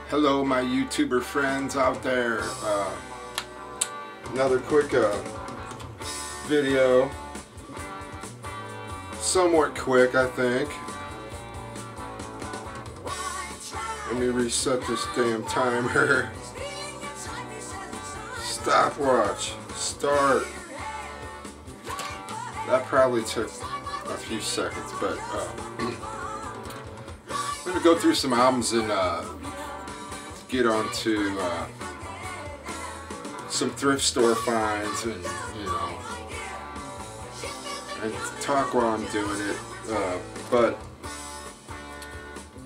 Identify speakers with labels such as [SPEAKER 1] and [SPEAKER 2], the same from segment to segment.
[SPEAKER 1] Hello my YouTuber friends out there. Another quick video. Somewhat quick, I think. Let me reset this damn timer. Stopwatch. Start. That probably took a few seconds, but I'm gonna go through some albums and get onto some thrift store finds, and and talk while I'm doing it. But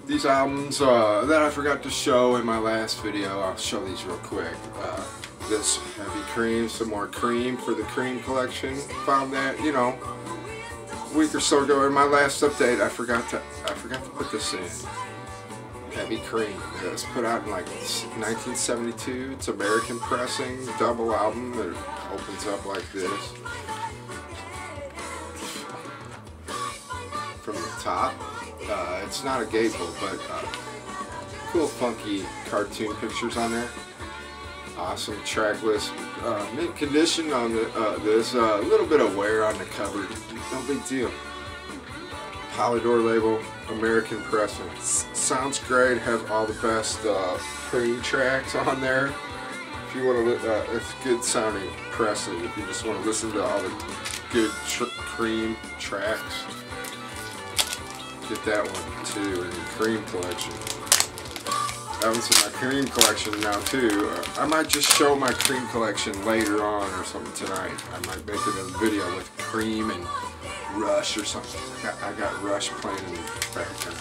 [SPEAKER 1] these albums that I forgot to show in my last video, I'll show these real quick. This Heavy Cream, some more Cream for the Cream collection. Found that, a week or so ago in my last update. I forgot to put this in. Heavy Cream. It was put out in like 1972. It's American pressing, double album that opens up like this. From the top. It's not a gatefold, but cool funky cartoon pictures on there. Awesome track list. Mint condition on this. A little bit of wear on the cover. No big deal. Polydor label. American pressing. Sounds great. Has all the best Cream tracks on there. If you want to, it's good sounding pressing. If you just want to listen to all the good Cream tracks, get that one too in the Cream collection. That one's in my Cream collection now too. I might just show my Cream collection later on or something tonight. I might make it a video with Cream and Rush or something. I got Rush playing in the background.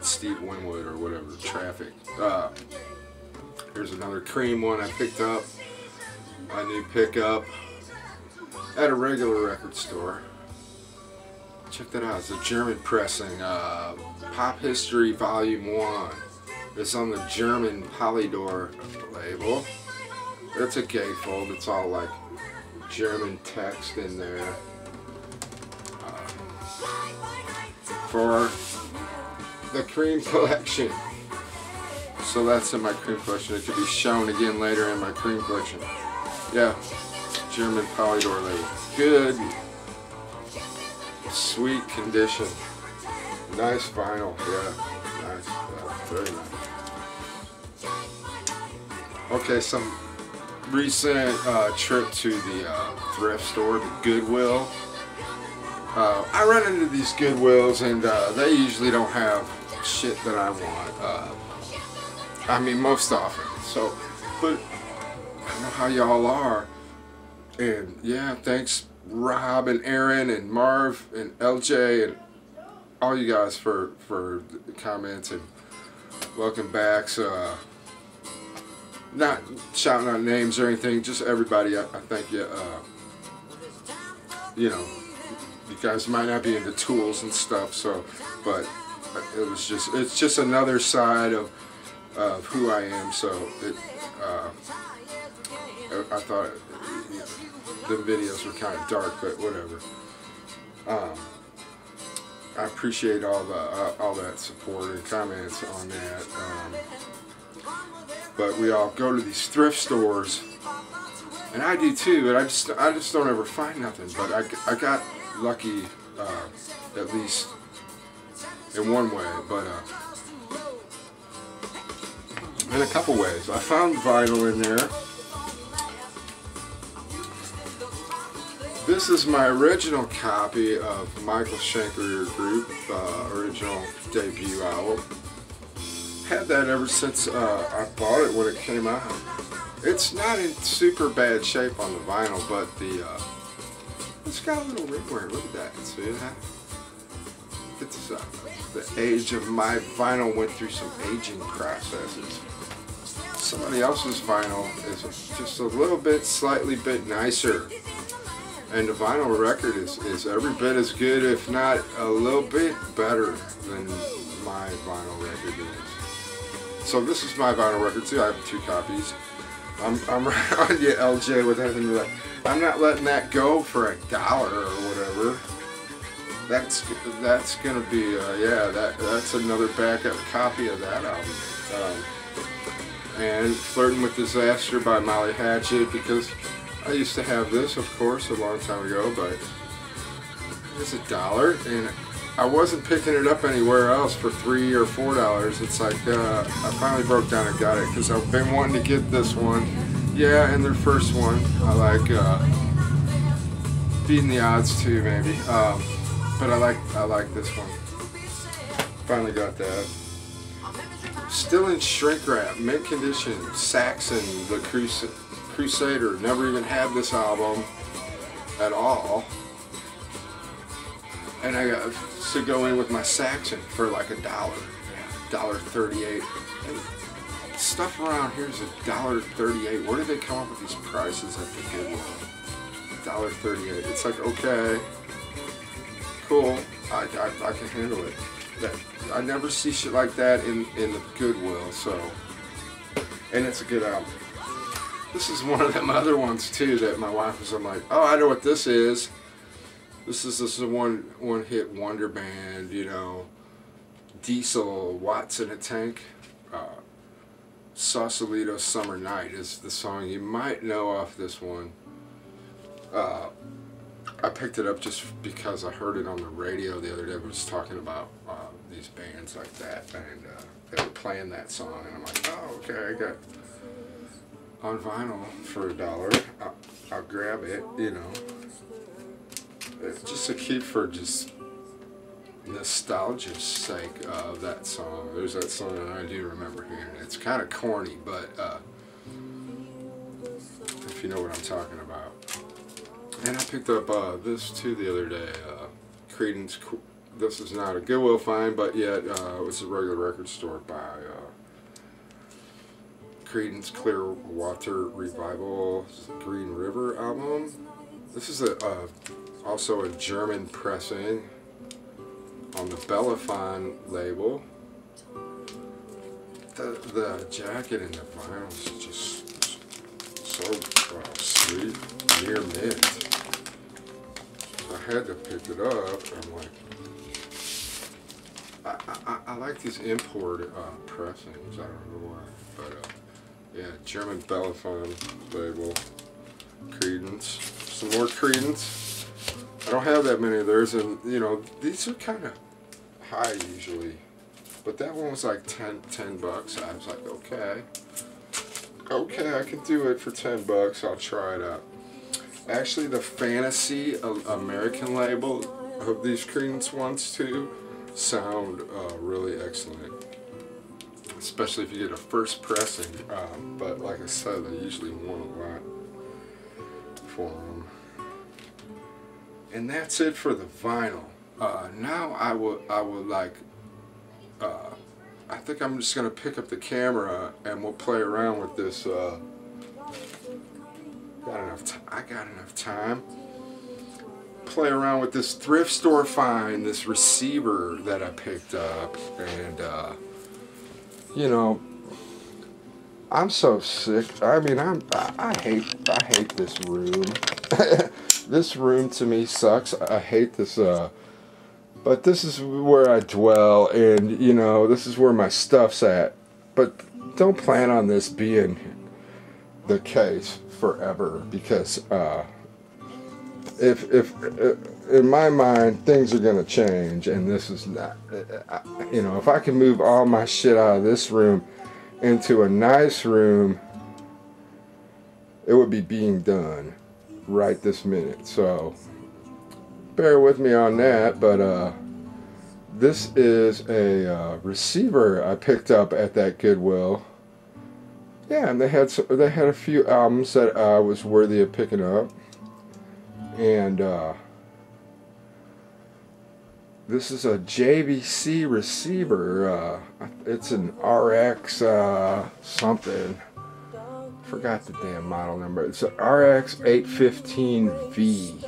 [SPEAKER 1] Steve Winwood or whatever. Traffic. Here's another Cream one I picked up. My new pickup at a regular record store. Check that out. It's a German pressing. Pop History Volume 1. It's on the German Polydor label. It's a gatefold. It's all like German text in there. For the Cream collection. So that's in my Cream collection. It could be shown again later in my Cream collection. Yeah. German Polydor label. Good. Sweet condition. Nice vinyl. Yeah. Nice. Very nice. Okay, some recent trip to the thrift store, the Goodwill. I run into these Goodwills and they usually don't have shit that I want. I mean, most often. So, but I don't know how y'all are. And yeah, thanks Rob and Aaron and Marv and LJ and all you guys for the comments and welcome backs. Not shouting out names or anything, just everybody. I thank you. You guys might not be into tools and stuff, so, but it's just another side of who I am. So I thought the videos were kind of dark, but whatever. I appreciate all that support and comments on that. But we all go to these thrift stores, and I do too. And I just don't ever find nothing. But I got lucky, at least in one way, but in a couple ways. I found vinyl in there. This is my original copy of Michael Schenker Group, original debut album. Had that ever since I bought it when it came out. It's not in super bad shape on the vinyl, but it's got a little ring wear. Look at that. See that? Get this out. The age of my vinyl went through some aging processes. Somebody else's vinyl is just a little bit, slightly bit nicer. And the vinyl record is every bit as good, if not a little bit better than my vinyl record is. So this is my vinyl record too. I have 2 copies. I'm right on you, LJ, with everything. Like, I'm not letting that go for $1 or whatever. that's gonna be yeah, that's another backup copy of that album. And Flirting with Disaster by Molly Hatchet, because I used to have this, of course, a long time ago, but it's $1, and I wasn't picking it up anywhere else for $3 or $4. It's like I finally broke down and got it because I've been wanting to get this one. Yeah, and their first one. I like beating the odds too, maybe. But I like this one. Finally got that. Still in shrink wrap, mint condition, Saxon, the Crusader. Never even had this album at all. And I got to go in with my Saxon for like $1. Yeah, $1.38. And stuff around here is $1.38. Where did they come up with these prices at the Goodwill? $1.38. It's like, okay, cool. I can handle it. I never see shit like that in the Goodwill, so, and it's a good album. This is one of them other ones too that my wife was, I'm like, oh, I know what this is. This is a one hit wonder band, you know. Diesel, Watts in a Tank. Sausalito Summer Night is the song you might know off this one. I picked it up just because I heard it on the radio the other day. It was talking about these bands like that, and they were playing that song, and I'm like, oh, okay, I got on vinyl for $1. I'll grab it, you know. It's just a keep for just nostalgia's sake of that song. There's that song that I do remember hearing. It's kind of corny, but if you know what I'm talking about. And I picked up this too the other day. Creedence. This is not a Goodwill find, but yet it was a regular record store by Creedence Clearwater Revival Green River album. This is also a German pressing on the Bellafon label. The jacket and the vinyl is just so sweet, near mint. I had to pick it up. I'm like, I like these import pressings. I don't know why, but yeah, German Bellafon label, Creedence. Some more Creedence. I don't have that many of theirs, and you know these are kind of high usually, but that one was like 10 bucks. I was like, okay, I can do it for 10 bucks. I'll try it out. Actually, the Fantasy American label of these Creedence ones too sound really excellent, especially if you get a first pressing. But like I said, they usually want a lot for them. And that's it for the vinyl. Now I would like. I think I'm just gonna pick up the camera and we'll play around with this. I got enough time. Play around with this thrift store find, this receiver that I picked up, and you know, I'm so sick. I mean, I hate this room. This room to me sucks. I hate this. But this is where I dwell, and you know, this is where my stuff's at. But don't plan on this being the case forever, because if in my mind things are gonna change, and this is not, you know, if I can move all my shit out of this room into a nice room, it would be being done right this minute. So bear with me on that. But this is a receiver I picked up at that Goodwill. Yeah, and they had a few albums that I was worthy of picking up, and this is a Jvc Receiver. It's an RX something. Forgot the damn model number. It's an RX 815V.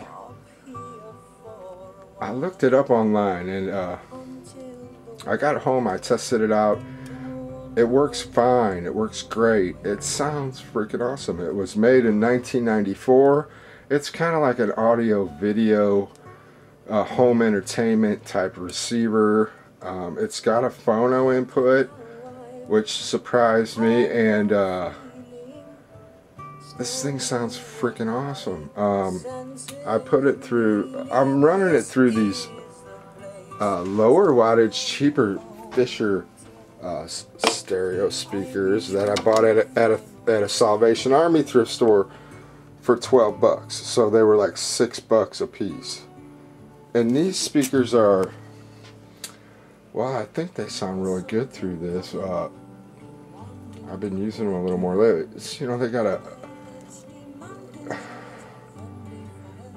[SPEAKER 1] I looked it up online, and I got home. I tested it out. It works fine. It works great. It sounds freaking awesome. It was made in 1994. It's kind of like an audio video a home entertainment type receiver. It's got a phono input, which surprised me, and this thing sounds freaking awesome. I put it through, I'm running it through these lower wattage, cheaper Fisher stereo speakers that I bought at a Salvation Army thrift store for 12 bucks. So they were like $6 a piece. And these speakers are, well, I think they sound really good through this. I've been using them a little more lately. You know, they got a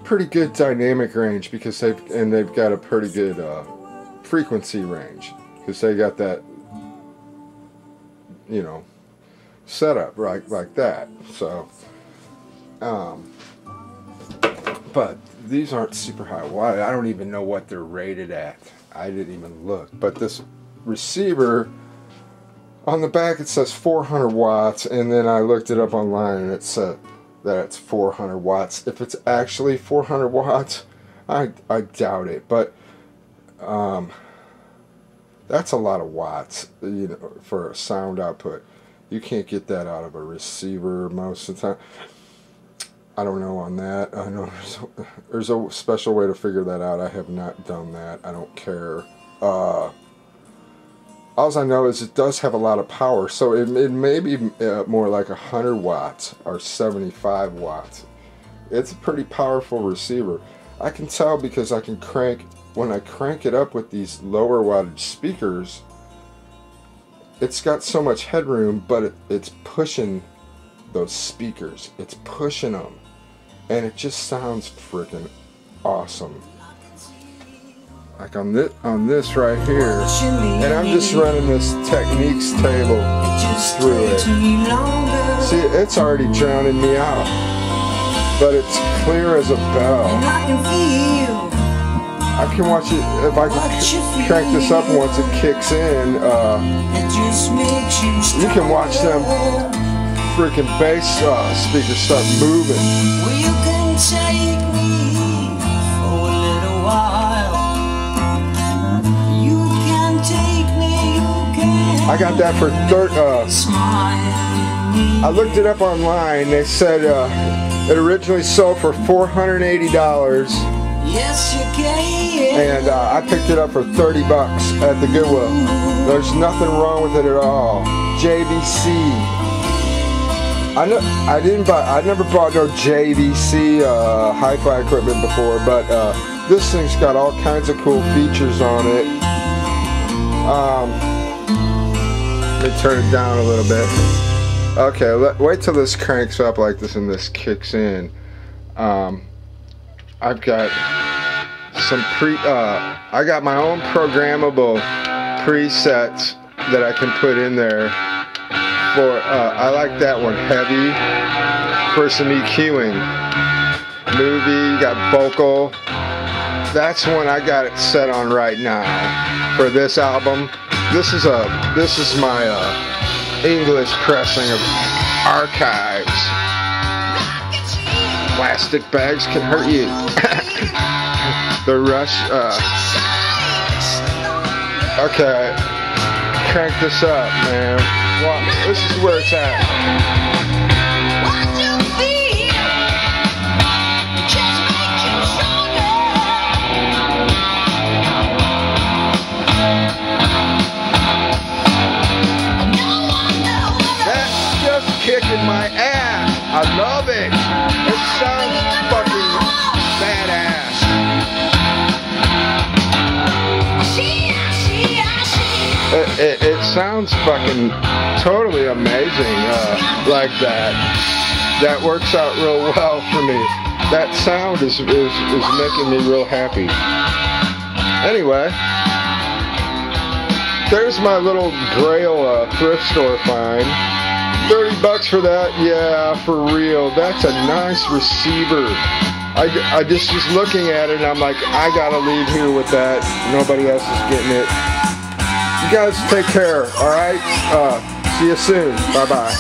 [SPEAKER 1] pretty good dynamic range because they've got a pretty good frequency range because they got that, you know, setup right like that. So, but these aren't super high watt. I don't even know what they're rated at. I didn't even look. But this receiver, on the back it says 400 watts, and then I looked it up online and it said that it's 400 watts. If it's actually 400 watts, I doubt it. But that's a lot of watts, you know, for a sound output. You can't get that out of a receiver most of the time. I don't know on that. I know there's a special way to figure that out. I have not done that. I don't care. All I know is it does have a lot of power, so it may be more like 100 watts or 75 watts. It's a pretty powerful receiver. I can tell because I can crank, when I crank it up with these lower wattage speakers, it's got so much headroom, but it's pushing those speakers. It's pushing them. And it just sounds freaking awesome. Like on this right here. And I'm just running this Techniques table through it. See, it's already drowning me out. But it's clear as a bell. I can watch it, if I can crank this up once it kicks in, you can watch them freaking bass speakers start moving. Well, you can take me for a little while. You can take me, you can. I got that for I looked it up online. They said it originally sold for $480. Yes, you can. And I picked it up for 30 bucks at the Goodwill. There's nothing wrong with it at all. JVC. I never bought no JVC hi-fi equipment before, but this thing's got all kinds of cool features on it. Let me turn it down a little bit. Okay, wait till this cranks up like this and this kicks in. I've got some I got my own programmable presets that I can put in there. I like that one, heavy, for some EQing. Movie, got vocal. That's one I got it set on right now for this album. This is my English pressing of Archives. Plastic bags can hurt you. The Rush. Okay, crank this up, man. Well, this is where it's at. That's just kicking my ass. I love it. It sounds fucking badass. It sounds fucking totally amazing like that. That works out real well for me. That sound is making me real happy. Anyway, there's my little Grail thrift store find. 30 bucks for that? Yeah, for real. That's a nice receiver. I just was looking at it and I'm like, I gotta leave here with that. Nobody else is getting it. You guys take care, alright? See you soon. Bye-bye.